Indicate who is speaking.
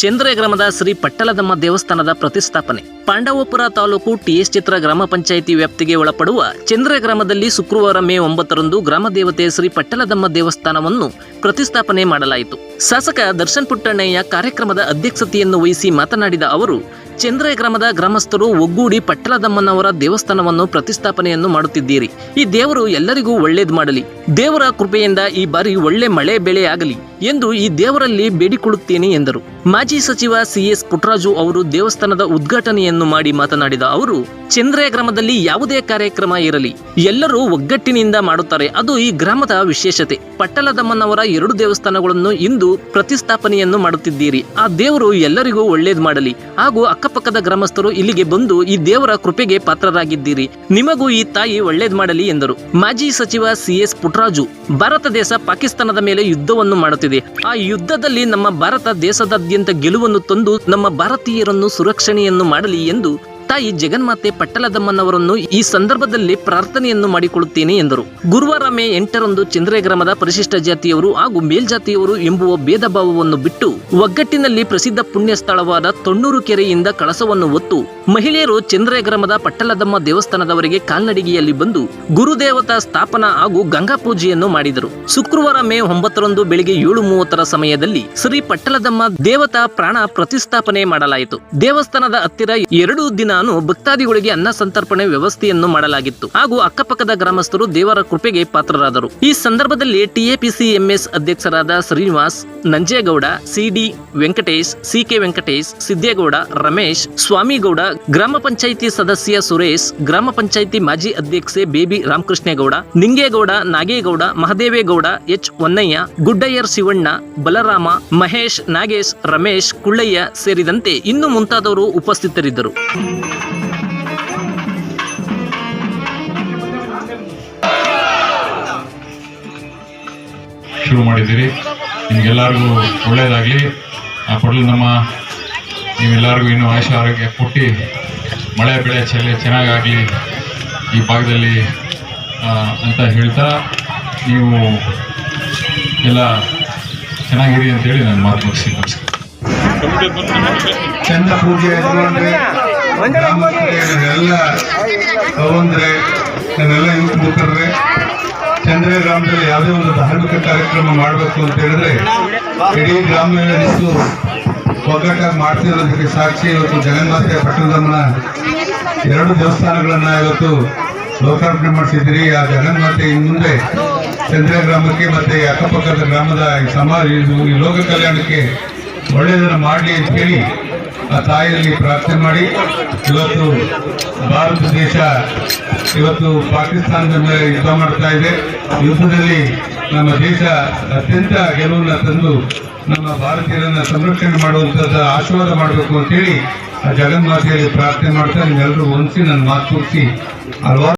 Speaker 1: ಚಂದ್ರೆ ಗ್ರಾಮದ ಶ್ರೀ ಪಟ್ಟಲದಮ್ಮ ದೇವಸ್ಥಾನದ ಪ್ರತಿಷ್ಠಾಪನೆ. ಪಾಂಡವಪುರ ತಾಲೂಕು ಟಿಎಸ್ ಚಿತ್ರ ಗ್ರಾಮ ಪಂಚಾಯಿತಿ ವ್ಯಾಪ್ತಿಗೆ ಒಳಪಡುವ ಚಂದ್ರೆ ಗ್ರಾಮದಲ್ಲಿ ಶುಕ್ರವಾರ ಮೇ 9ರಂದು ಗ್ರಾಮ ದೇವತೆ ಶ್ರೀ ಪಟ್ಟಲದಮ್ಮ ದೇವಸ್ಥಾನವನ್ನು ಪ್ರತಿಷ್ಠಾಪನೆ ಮಾಡಲಾಯಿತು. ಶಾಸಕ ದರ್ಶನ್ ಪುಟ್ಟಣ್ಣಯ್ಯ ಕಾರ್ಯಕ್ರಮದ ಅಧ್ಯಕ್ಷತೆಯನ್ನು ವಹಿಸಿ ಮಾತನಾಡಿದ ಅವರು, ಚಂದ್ರೆ ಗ್ರಾಮದ ಗ್ರಾಮಸ್ಥರು ಒಗ್ಗೂಡಿ ಪಟ್ಟಲದಮ್ಮನವರ ದೇವಸ್ಥಾನವನ್ನು ಪ್ರತಿಷ್ಠಾಪನೆಯನ್ನು ಮಾಡುತ್ತಿದ್ದೀರಿ. ಈ ದೇವರು ಎಲ್ಲರಿಗೂ ಒಳ್ಳೇದು ಮಾಡಲಿ, ದೇವರ ಕೃಪೆಯಿಂದ ಈ ಬಾರಿ ಒಳ್ಳೆ ಮಳೆ ಬೆಳೆ ಆಗಲಿ ಎಂದು ಈ ದೇವರಲ್ಲಿ ಬೇಡಿಕೊಳ್ಳುತ್ತೇನೆ ಎಂದರು. ಮಾಜಿ ಸಚಿವ ಸಿಎಸ್ ಪುಟ್ಟರಾಜು ಅವರು ದೇವಸ್ಥಾನದ ಉದ್ಘಾಟನೆಯನ್ನು ಮಾಡಿ ಮಾತನಾಡಿದ ಅವರು, ಚಂದ್ರೆ ಗ್ರಾಮದಲ್ಲಿ ಯಾವುದೇ ಕಾರ್ಯಕ್ರಮ ಇರಲಿ ಎಲ್ಲರೂ ಒಗ್ಗಟ್ಟಿನಿಂದ ಮಾಡುತ್ತಾರೆ, ಅದು ಈ ಗ್ರಾಮದ ವಿಶೇಷತೆ. ಪಟ್ಟಲದಮ್ಮನವರ 2 ದೇವಸ್ಥಾನಗಳನ್ನು ಇಂದು ಪ್ರತಿಷ್ಠಾಪನೆಯನ್ನು ಮಾಡುತ್ತಿದ್ದೀರಿ. ಆ ದೇವರು ಎಲ್ಲರಿಗೂ ಒಳ್ಳೇದು ಮಾಡಲಿ ಹಾಗೂ ಅಕ್ಕಪಕ್ಕದ ಗ್ರಾಮಸ್ಥರು ಇಲ್ಲಿಗೆ ಬಂದು ಈ ದೇವರ ಕೃಪೆಗೆ ಪಾತ್ರರಾಗಿದ್ದೀರಿ. ನಿಮಗೂ ಈ ತಾಯಿ ಒಳ್ಳೇದು ಮಾಡಲಿ ಎಂದರು. ಮಾಜಿ ಸಚಿವ ಸಿಎಸ್ ಪುಟ್ಟರಾಜು, ಭಾರತ ದೇಶ ಪಾಕಿಸ್ತಾನದ ಮೇಲೆ ಯುದ್ಧವನ್ನು ಮಾಡುತ್ತಿದೆ. ಆ ಯುದ್ಧದಲ್ಲಿ ನಮ್ಮ ಭಾರತ ದೇಶದಾದ್ಯಂತ ಗೆಲುವನ್ನು ತಂದು ನಮ್ಮ ಭಾರತೀಯರನ್ನು ಸುರಕ್ಷಣೆಯನ್ನು ಮಾಡಲಿ ಎಂದು ತಾಯಿ ಜಗನ್ಮಾತೆ ಪಟ್ಟಲದಮ್ಮನವರನ್ನು ಈ ಸಂದರ್ಭದಲ್ಲಿ ಪ್ರಾರ್ಥನೆಯನ್ನು ಮಾಡಿಕೊಳ್ಳುತ್ತೇನೆ ಎಂದರು. ಗುರುವಾರ ಮೇ 8ರಂದು ಚಂದ್ರೆ ಗ್ರಾಮದ ಪರಿಶಿಷ್ಟ ಜಾತಿಯವರು ಹಾಗೂ ಮೇಲ್ಜಾತಿಯವರು ಎಂಬುವ ಭೇದ ಭಾವವನ್ನು ಬಿಟ್ಟು ಒಗ್ಗಟ್ಟಿನಲ್ಲಿ ಪ್ರಸಿದ್ಧ ಪುಣ್ಯ ಸ್ಥಳವಾದ ತೊಣ್ಣೂರು ಕೆರೆಯಿಂದ ಕಳಸವನ್ನು ಹೊತ್ತು ಮಹಿಳೆಯರು ಚಂದ್ರೆ ಗ್ರಾಮದ ಪಟ್ಟಲದಮ್ಮ ದೇವಸ್ಥಾನದವರೆಗೆ ಕಾಲ್ನಡಿಗೆಯಲ್ಲಿ ಬಂದು ಗುರುದೇವತಾ ಸ್ಥಾಪನಾ ಹಾಗೂ ಗಂಗಾ ಪೂಜೆಯನ್ನು ಮಾಡಿದರು. ಶುಕ್ರವಾರ ಮೇ 9ರಂದು ಬೆಳಿಗ್ಗೆ 7:30 ಸಮಯದಲ್ಲಿ ಶ್ರೀ ಪಟ್ಟಲದಮ್ಮ ದೇವತಾ ಪ್ರಾಣ ಪ್ರತಿಷ್ಠಾಪನೆ ಮಾಡಲಾಯಿತು. ದೇವಸ್ಥಾನದ ಹತ್ತಿರ 2 ದಿನ ಭಕ್ತಾದಿಗಳಿಗೆ ಅನ್ನ ಸಂತರ್ಪಣೆ ವ್ಯವಸ್ಥೆಯನ್ನು ಮಾಡಲಾಗಿತ್ತು ಹಾಗೂ ಅಕ್ಕಪಕ್ಕದ ಗ್ರಾಮಸ್ಥರು ದೇವರ ಕೃಪೆಗೆ ಪಾತ್ರರಾದರು. ಈ ಸಂದರ್ಭದಲ್ಲಿ ಟಿಎಪಿಸಿಎಂಎಸ್ ಅಧ್ಯಕ್ಷರಾದ ಶ್ರೀನಿವಾಸ್, ನಂಜೇಗೌಡ, ಸಿಡಿ ವೆಂಕಟೇಶ್, ಸಿಕೆ ವೆಂಕಟೇಶ್, ಸಿದ್ದೇಗೌಡ, ರಮೇಶ್, ಸ್ವಾಮಿಗೌಡ, ಗ್ರಾಮ ಪಂಚಾಯಿತಿ ಸದಸ್ಯ ಸುರೇಶ್, ಗ್ರಾಮ ಪಂಚಾಯಿತಿ ಮಾಜಿ ಅಧ್ಯಕ್ಷೆ ಬೇಬಿ ರಾಮಕೃಷ್ಣೇಗೌಡ, ನಿಂಗೇಗೌಡ, ನಾಗೇಗೌಡ, ಮಹದೇವೇಗೌಡ, ಎಚ್ ಹೊನ್ನಯ್ಯ, ಗುಡ್ಡಯ್ಯರ್ ಶಿವಣ್ಣ, ಬಲರಾಮ, ಮಹೇಶ್, ನಾಗೇಶ್, ರಮೇಶ್, ಕುಳ್ಳಯ್ಯ ಸೇರಿದಂತೆ ಇನ್ನು ಮುಂತಾದವರು ಉಪಸ್ಥಿತರಿದ್ದರು.
Speaker 2: ಶುರು ಮಾಡಿದ್ದೀರಿ. ನಿಮಗೆಲ್ಲರಿಗೂ ಒಳ್ಳೆಯದಾಗಲಿ. ಆ ಪಡಲು ನಮ್ಮ ನೀವೆಲ್ಲರಿಗೂ ಇನ್ನೂ ಆಯುಷ್ಯ ಆರೋಗ್ಯ ಕೊಟ್ಟು ಮಳೆ ಬೆಳೆ ಚೆನ್ನಾಗಾಗಲಿ ಈ ಭಾಗದಲ್ಲಿ ಅಂತ ಹೇಳ್ತಾ ನೀವು ಎಲ್ಲ ಚೆನ್ನಾಗಿರಿ ಅಂತೇಳಿ ನಾನು ಮಾತು ಮುಗಿಸಿ.
Speaker 3: ಚಂದ ಪೂಜೆ ಎಲ್ಲ ತಗೊಂಡ್ರೆ ನಾವೆಲ್ಲ ಯುವಕ ಮುಖರ್ರೆ ಚಂದ್ರೆ ಗ್ರಾಮದಲ್ಲಿ ಯಾವುದೇ ಒಂದು ಧಾರ್ಮಿಕ ಕಾರ್ಯಕ್ರಮ ಮಾಡಬೇಕು ಅಂತ ಹೇಳಿದ್ರೆ ಇಡೀ ಗ್ರಾಮದಲ್ಲಿದ್ದು ಒಗ್ಗಟ್ಟಾಗಿ ಮಾಡ್ತಿರೋದಕ್ಕೆ ಸಾಕ್ಷಿ ಇವತ್ತು ಜಗನ್ಮಾತೆ ಪಟ್ಟಲದಮ್ಮನ 2 ದೇವಸ್ಥಾನಗಳನ್ನ ಇವತ್ತು ಲೋಕಾರ್ಪಣೆ ಮಾಡಿಸಿದ್ರಿ. ಆ ಜಗನ್ಮಾತೆ ಇನ್ನು ಮುಂದೆ ಚಂದ್ರೆ ಗ್ರಾಮಕ್ಕೆ ಮತ್ತೆ ಅಕ್ಕಪಕ್ಕದ ಗ್ರಾಮದ ಸಮಾಜ ಈ ಲೋಕ ಕಲ್ಯಾಣಕ್ಕೆ ಒಳ್ಳೆಯದನ್ನು ಮಾಡಲಿ ಅಂತ ಹೇಳಿ ಆ ತಾಯಿಯಲ್ಲಿ ಪ್ರಾರ್ಥನೆ ಮಾಡಿ ಇವತ್ತು ಭಾರತ ದೇಶ ಇವತ್ತು ಪಾಕಿಸ್ತಾನದ ಮೇಲೆ ಯುದ್ಧ ಮಾಡ್ತಾ ಇದೆ. ಯುದ್ಧದಲ್ಲಿ ನಮ್ಮ ದೇಶ ಅತ್ಯಂತ ಗೆಲುವನ್ನು ತಂದು ನಮ್ಮ ಭಾರತೀಯರನ್ನ ಸಂರಕ್ಷಣೆ ಮಾಡುವಂಥದ್ದು ಆಶೀರ್ವಾದ ಮಾಡಬೇಕು ಅಂತೇಳಿ ಆ ಜಗನ್ಮಾತೆಯಲ್ಲಿ ಪ್ರಾರ್ಥನೆ ಮಾಡ್ತಾ ನಿಮ್ಮೆಲ್ಲರೂ ಹೊಂದಿಸಿ ನನ್ನ ಮಾತು ಮುಗಿಸಿ ಹಲವಾರು